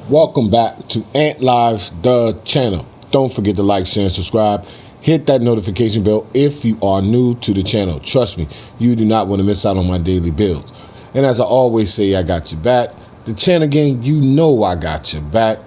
Welcome back to Ant Lives, the channel. Don't forget to like, share, and subscribe. Hit that notification bell if you are new to the channel. Trust me, you do not want to miss out on my daily builds. And as I always say, I got your back. The channel gang, you know I got your back.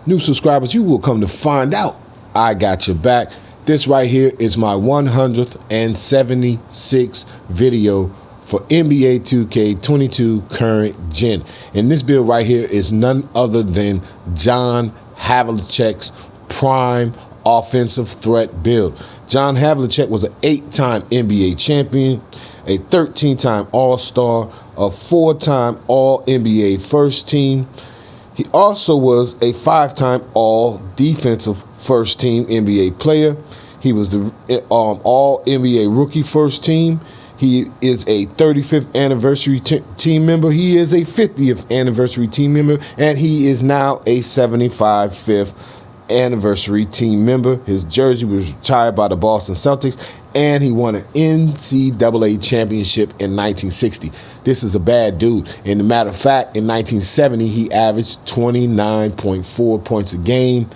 New subscribers, you will come to find out I got your back. This right here is my 176th video for NBA 2K22 current gen. And this build right here is none other than John Havlicek's prime offensive threat build. John Havlicek was an 8-time NBA champion, a 13-time All-Star, a 4-time All-NBA first team. He also was a 5-time All-Defensive First Team NBA player. He was the All-NBA Rookie First Team. He is a 35th anniversary team member. He is a 50th anniversary team member. And he is now a 75th anniversary team member. His jersey was retired by the Boston Celtics. And he won an NCAA championship in 1960. This is a bad dude. And a matter of fact, in 1970, he averaged 29.4 points a game,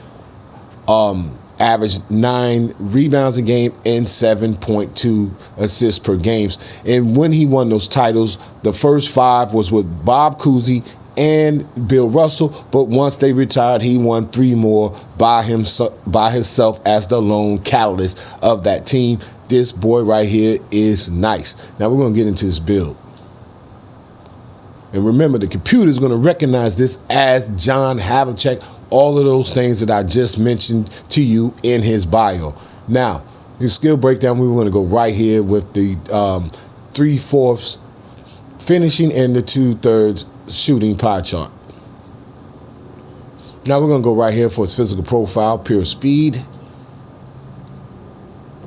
averaged 9 rebounds a game, and 7.2 assists per games. And when he won those titles, the first 5 was with Bob Cousy and Bill Russell, but once they retired, he won 3 more by himself as the lone catalyst of that team. This boy right here is nice. Now we're going to get into this build. And remember, the computer is going to recognize this as John Havlicek, all of those things that I just mentioned to you in his bio. Now, his skill breakdown, we're going to go right here with the 3/4 finishing and the 2/3 shooting pie chart. Now we're going to go right here for his physical profile, pure speed.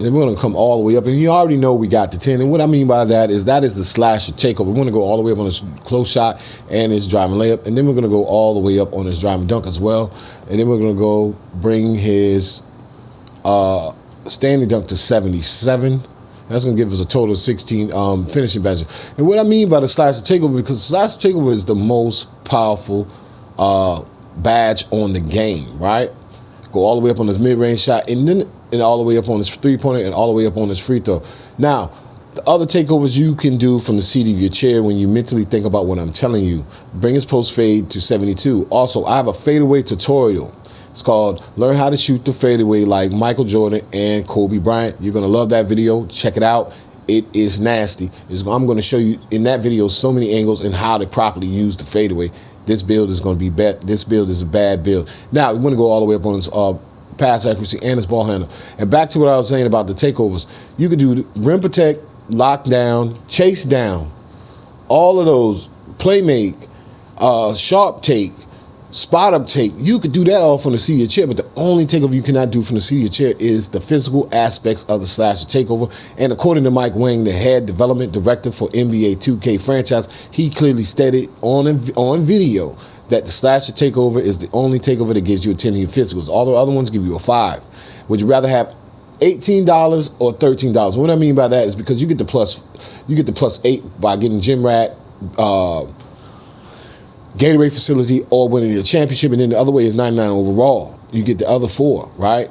And we're going to come all the way up. And you already know we got the 10. And what I mean by that is the slasher takeover. We're going to go all the way up on his close shot and his driving layup. And then we're going to go all the way up on his driving dunk as well. And then we're going to go bring his standing dunk to 77. That's going to give us a total of 16 finishing badges. And what I mean by the slasher takeover, because the slasher takeover is the most powerful badge on the game, right? Go all the way up on his mid-range shot, and then all the way up on his three-pointer, and all the way up on his free throw. Now, the other takeovers you can do from the seat of your chair when you mentally think about what I'm telling you. Bring his post fade to 72. Also, I have a fadeaway tutorial. It's called Learn How to Shoot the Fadeaway Like Michael Jordan and Kobe Bryant. You're going to love that video. Check it out. It is nasty. I'm going to show you in that video so many angles and how to properly use the fadeaway. This build is going to be bad. This build is a bad build. Now, we want to go all the way up on his pass accuracy and his ball handle. And back to what I was saying about the takeovers. You could do rim protect, lock down, chase down, all of those, play make, sharp take, spot up take. You could do that all from the seat of your chair, but the only takeover you cannot do from the seat of your chair is the physical aspects of the slasher takeover. And according to Mike Wang, the head development director for NBA 2K franchise, he clearly stated on video that the slasher takeover is the only takeover that gives you a 10 in your physicals. All the other ones give you a 5. Would you rather have $18 or $13? What I mean by that is because you get the plus 8 by getting Gym Rat, Gatorade facility, or winning a championship, and then the other way is 99 overall. You get the other 4, right?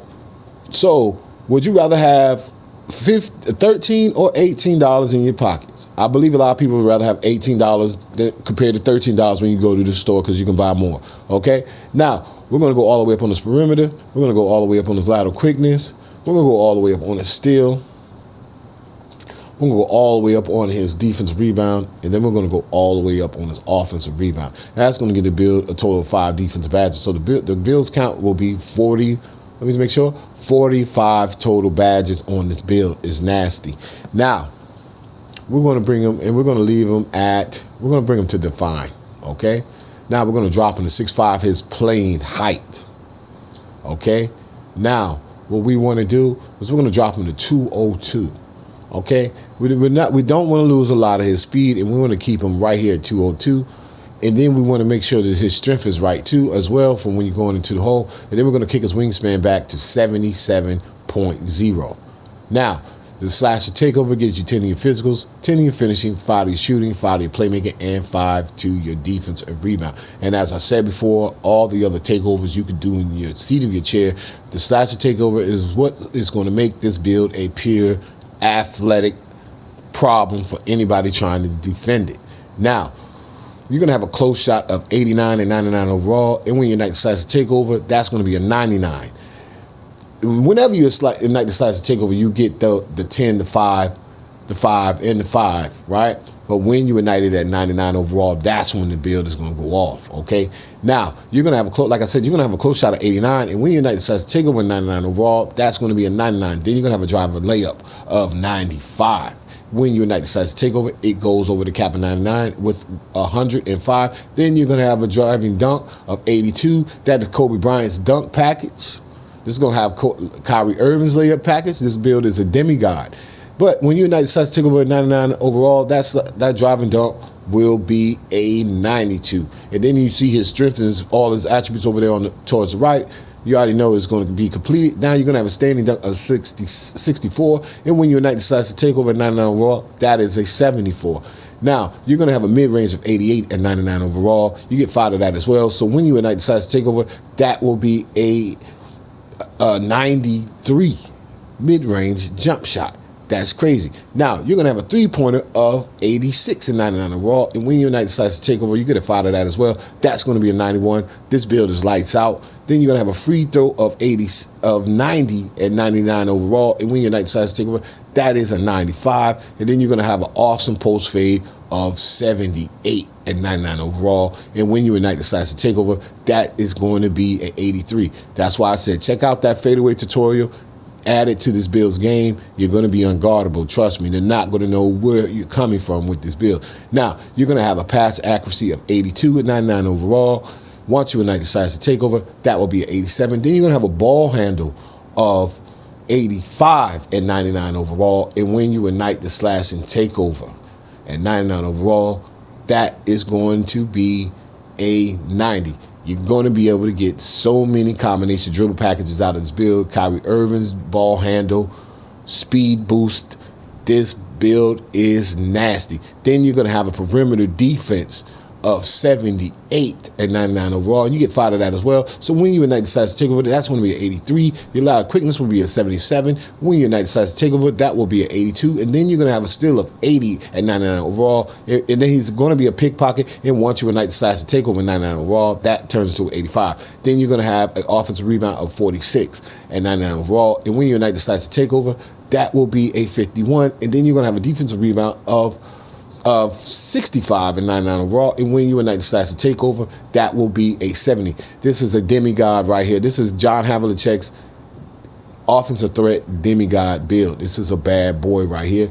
So would you rather have $13 or $18 in your pockets? I believe a lot of people would rather have $18 compared to $13 when you go to the store because you can buy more. Okay, now we're going to go all the way up on his perimeter. We're going to go all the way up on his lateral quickness. We're going to go all the way up on his steal. We're going to go all the way up on his defensive rebound, and then we're going to go all the way up on his offensive rebound. That's going to get the build a total of 5 defensive badges. So the builds count will be 40. Let me make sure 45 total badges on this build. Is nasty. Now we're going to bring him, and we're going to leave him at. We're going to bring him to define. Okay. Now we're going to drop him to 6'5", his playing height. Okay. Now what we want to do is we're going to drop him to 202. Okay, we don't want to lose a lot of his speed, and we want to keep him right here at 202. And then we want to make sure that his strength is right too, as well, from when you're going into the hole. And then we're going to kick his wingspan back to 77.0. Now, The slasher takeover gives you 10 in your physicals, 10 in your finishing, 5 to your shooting, 5 to your playmaking, and 5 to your defense and rebound. And as I said before, all the other takeovers you can do in your seat of your chair, the slasher takeover is what is going to make this build a pure athletic problem for anybody trying to defend it. Now, you're going to have a close shot of 89 and 99 overall, and when you ignite the slasher takeover, that's going to be a 99. Whenever you ignite the slasher takeover, you get the 10, the 5, the 5, and the 5, right? But when you ignite it at 99 overall, that's when the build is going to go off, okay? Now, you're going to have like I said, you're going to have a close shot of 89, and when you ignite the slasher takeover at 99 overall, that's going to be a 99. Then you're going to have a driver layup of 95. When you ignite the slasher takeover, it goes over the cap of 99 with 105. Then you're going to have a driving dunk of 82. That is Kobe Bryant's dunk package. This is going to have Kyrie Irving's layup package. This build is a demigod. But when you ignite the slasher takeover at 99 overall, that driving dunk will be a 92. And then you see his strength and all his attributes over there towards the right. You already know it's going to be completed. Now you're going to have a standing dunk of 64. And when you ignite the slasher takeover at 99 overall, that is a 74. Now, you're going to have a mid-range of 88 and 99 overall. You get 5 of that as well. So when you ignite the slasher takeover, that will be a 93 mid-range jump shot. That's crazy. Now, you're going to have a three-pointer of 86 and 99 overall. And when you ignite the slasher takeover, you get a 5 of that as well. That's going to be a 91. This build is lights out. Then you're going to have a free throw of 90 and 99 overall. And when you ignite the slasher takeover, that is a 95. And then you're going to have an awesome post fade of 78 and 99 overall. And when you ignite the slasher takeover, that is going to be an 83. That's why I said check out that fadeaway tutorial. Add it to this build's game. You're going to be unguardable. Trust me, they're not going to know where you're coming from with this build. Now, you're going to have a pass accuracy of 82 and 99 overall. Once you ignite the slasher takeover, that will be an 87. Then you're going to have a ball handle of 85 and 99 overall. And when you ignite the slashing takeover at 99 overall, that is going to be a 90. You're going to be able to get so many combination dribble packages out of this build. Kyrie Irving's ball handle, speed boost. This build is nasty. Then you're going to have a perimeter defense of 78 and 99 overall, and you get 5 of that as well. So when you ignite the slasher takeover, that's going to be an 83. Your allowed quickness will be a 77. When you ignite the slasher takeover, that will be an 82, and then you're going to have a steal of 80 and 99 overall, and then he's going to be a pickpocket. And once you ignite the slasher takeover 99 overall, that turns to 85. Then you're going to have an offensive rebound of 46 and 99 overall, and when you ignite the slasher takeover, that will be a 51, and then you're going to have a defensive rebound of 65 and 99 overall, and when you ignite the slasher takeover, that will be a 70. This is a demigod right here. This is John Havlicek's offensive threat demigod build. This is a bad boy right here.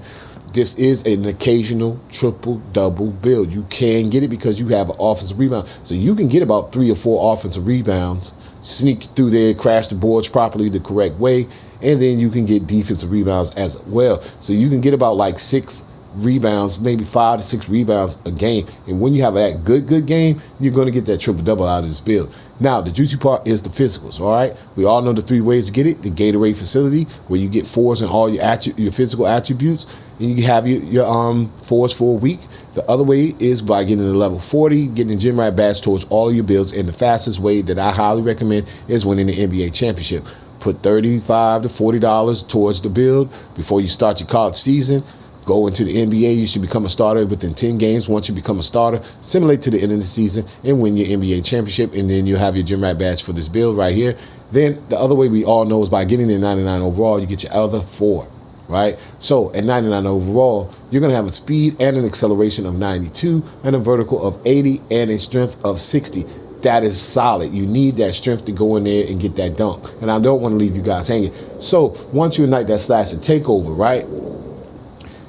This is an occasional triple-double build. You can get it because you have an offensive rebound. So you can get about 3 or 4 offensive rebounds, sneak through there, crash the boards properly the correct way, and then you can get defensive rebounds as well. So you can get about like 6 rebounds, maybe 5 to 6 rebounds a game. And when you have that good game, you're going to get that triple-double out of this build. Now, the juicy part is the physicals, all right? We all know the 3 ways to get it. The Gatorade facility, where you get 4s in all your physical attributes, and you have your 4s for a week. The other way is by getting to level 40, getting the gym rat badge towards all of your builds. And the fastest way that I highly recommend is winning the NBA championship. Put $35 to $40 towards the build before you start your college season. Go into the NBA, you should become a starter within 10 games. Once you become a starter, simulate to the end of the season and win your NBA championship, and then you'll have your gym rat badge for this build right here. Then the other way we all know is by getting the 99 overall, you get your other 4, right? So at 99 overall, you're going to have a speed and an acceleration of 92 and a vertical of 80 and a strength of 60. That is solid. You need that strength to go in there and get that dunk. And I don't want to leave you guys hanging. So once you ignite that slasher takeover, right,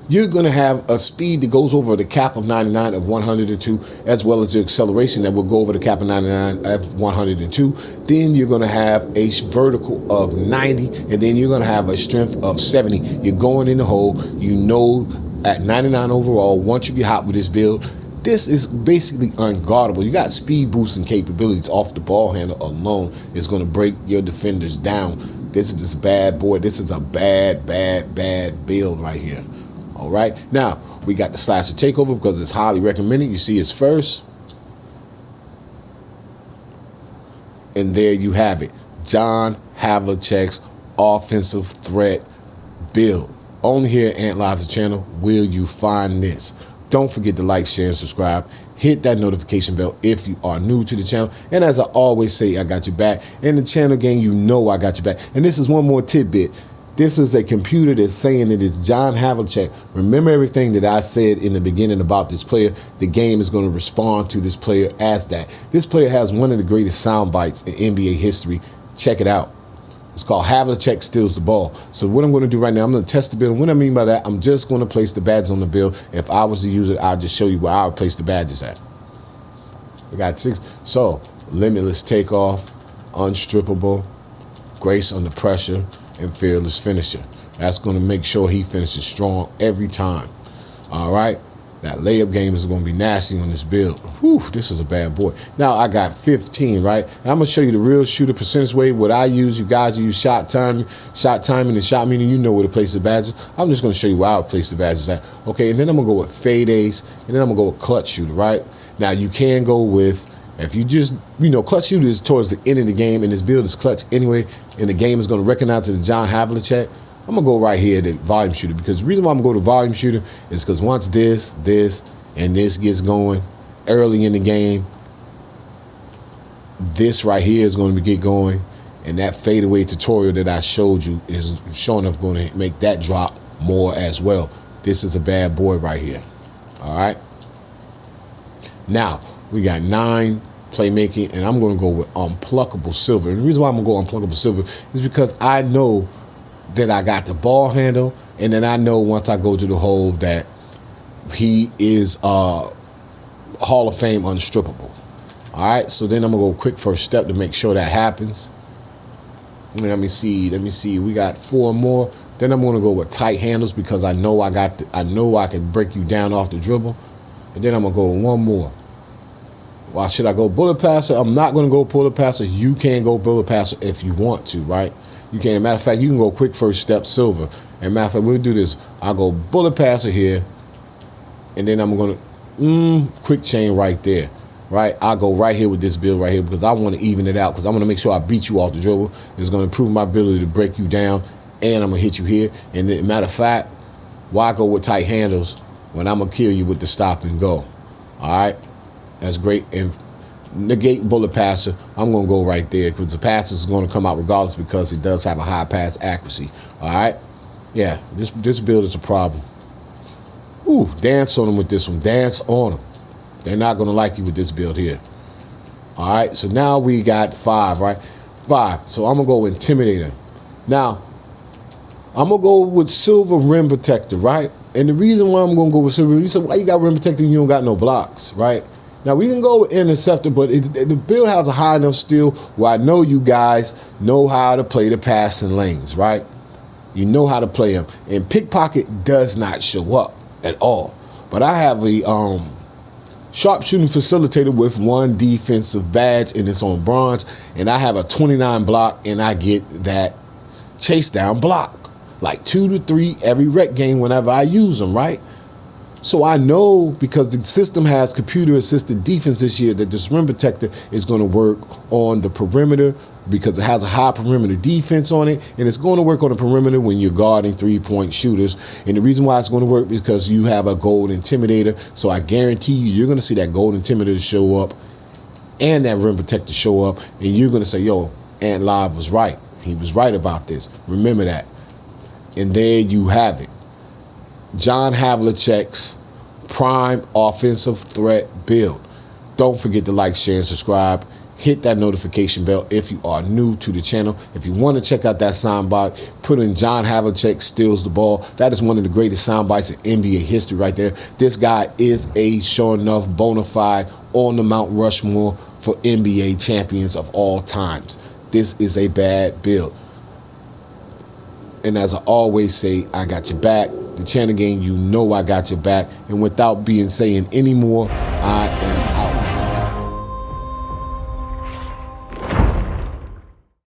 you're going to have a speed that goes over the cap of 99 of 102, as well as the acceleration that will go over the cap of 99 of 102. Then you're going to have a vertical of 90, and then you're going to have a strength of 70. You're going in the hole. You know, at 99 overall, once you get hot with this build, this is basically unguardable. You got speed boosting capabilities off the ball handle alone. It's going to break your defenders down This is this bad boy. This is a bad build right here. All right. Now, we got the Slasher Takeover because it's highly recommended. You see it's first. And there you have it. John Havlicek's offensive threat build. Only here at Ant Lives channel will you find this. Don't forget to like, share, and subscribe. Hit that notification bell if you are new to the channel. And as I always say, I got your back. In the channel game, you know I got your back. And this is one more tidbit. This is a computer that's saying it is John Havlicek. Remember everything that I said in the beginning about this player. The game is going to respond to this player as that. This player has one of the greatest sound bites in NBA history. Check it out. It's called Havlicek Steals the Ball. So what I'm going to do right now, I'm going to test the build. And what I mean by that, I'm just going to place the badges on the build. If I was to use it, I'll just show you where I would place the badges at. We got 6. So, limitless takeoff, unstrippable, grace under pressure, and fearless finisher. That's going to make sure he finishes strong every time. All right. That layup game is going to be nasty on this build. Whew, this is a bad boy. Now I got 15, right? And I'm going to show you the real shooter percentage way. What I use, you guys use shot timing, and shot meaning. You know where to place the badges. I'm just going to show you where I would place the badges at. Okay, and then I'm going to go with fadeays, and then I'm going to go with clutch shooter, right? Now you can go with, if you just, clutch shooter is towards the end of the game, and this build is clutch anyway, and the game is going to recognize it as John Havlicek. I'm going to go right here to volume shooter, because the reason why I'm going to go to volume shooter is because once this, and this gets going early in the game, this right here is going to get going, and that fadeaway tutorial that I showed you is sure enough going to make that drop more as well. This is a bad boy right here. All right. Now, we got 9 playmaking, and I'm going to go with unpluckable silver. And the reason why I'm going to go unpluckable silver is because I know that I got the ball handle, and then I know once I go to the hole that he is Hall of Fame unstrippable. All right, so then I'm gonna go quick first step to make sure that happens. Let me see. We got 4 more. Then I'm gonna go with tight handles because I know I can break you down off the dribble. And then I'm gonna go with 1 more. Why should I go bullet passer? I'm not gonna go bullet passer. You can go bullet passer if you want to, right? You can. Matter of fact, you can go quick first step silver. And matter of fact, we'll do this. I'll go bullet passer here, and then I'm gonna quick chain right there. Right, I'll go right here with this build right here because I want to even it out, because I want to make sure I beat you off the dribble. It's going to improve my ability to break you down, and I'm gonna hit you here. And then, matter of fact, why go with tight handles when I'm gonna kill you with the stop and go? All right, that's great. And negate bullet passer, I'm going to go right there because the pass is going to come out regardless because it does have a high pass accuracy. All right, yeah, this build is a problem. Ooh, dance on them with this one. Dance on them. They're not going to like you with this build here. All right, so now we got 5, right? 5. So I'm going to go Intimidator. Now, I'm going to go with Silver Rim Protector, right? And the reason why I'm going to go with Silver, you said, why you got Rim Protector and you don't got no blocks, right? Now, we can go with Interceptor, but the build has a high enough steal where I know you guys know how to play the passing lanes, right? You know how to play them. And Pickpocket does not show up at all. But I have a sharpshooting facilitator with 1 defensive badge, and it's on bronze. And I have a 29 block, and I get that chase down block. Like 2 to 3 every rec game whenever I use them, right? So I know, because the system has computer-assisted defense this year, that this rim protector is going to work on the perimeter because it has a high perimeter defense on it, and it's going to work on the perimeter when you're guarding 3-point shooters. And the reason why it's going to work is because you have a gold intimidator. So I guarantee you're going to see that gold intimidator show up and that rim protector show up, and you're going to say, yo, Ant Live was right. He was right about this. Remember that. And there you have it. John Havlicek's prime offensive threat build. Don't forget to like, share, and subscribe. Hit that notification bell if you are new to the channel. If you want to check out that soundbite, put in John Havlicek steals the ball. That is one of the greatest soundbites in NBA history right there. This guy is a sure enough bona fide on the Mount Rushmore for NBA champions of all times. This is a bad build. And as I always say, I got your back. The channel game, you know I got your back. And without saying any more, I am